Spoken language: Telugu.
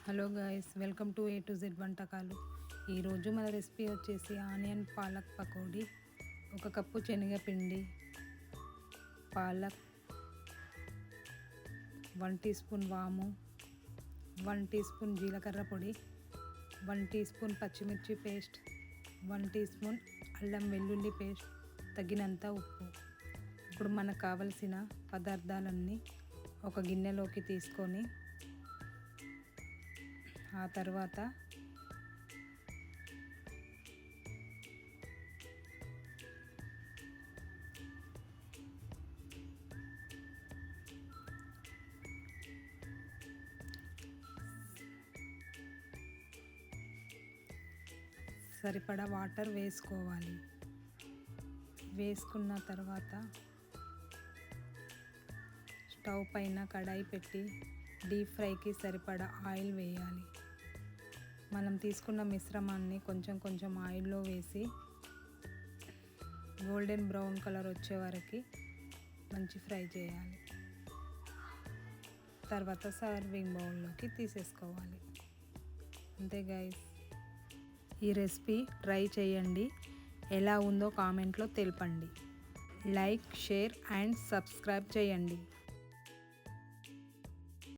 Hello guys, welcome to A to Z వంటకాలు. ఈరోజు మన రెసిపీ వచ్చేసి ఆనియన్ పాలక్ పకోడీ. 1 కప్పు శనగపిండి, పాలక్, 1 టీ స్పూన్ వాము, 1 టీ స్పూన్ జీలకర్ర పొడి, 1 టీ స్పూన్ పచ్చిమిర్చి పేస్ట్, 1 టీ స్పూన్ అల్లం వెల్లుల్లి పేస్ట్, తగినంత ఉప్పు. ఇప్పుడు మనకు కావలసిన పదార్థాలన్నీ ఒక గిన్నెలోకి తీసుకొని ఆ తర్వాత సరిపడా వాటర్ వేసుకోవాలి. వేసుకున్న తర్వాత స్టవ్ పైన కడాయి పెట్టి డీప్ ఫ్రైకి సరిపడా ఆయిల్ వేయాలి. మనం తీసుకున్న మిశ్రమాన్ని కొంచెం కొంచెం ఆయిల్లో వేసి గోల్డెన్ బ్రౌన్ కలర్ వచ్చే వరకు మంచి ఫ్రై చేయాలి. తర్వాత సర్వింగ్ బౌల్లోకి తీసేసుకోవాలి. అంతే గైస్, ఈ రెసిపీ ట్రై చేయండి. ఎలా ఉందో కామెంట్లో తెలపండి. లైక్, షేర్ అండ్ సబ్స్క్రైబ్ చేయండి.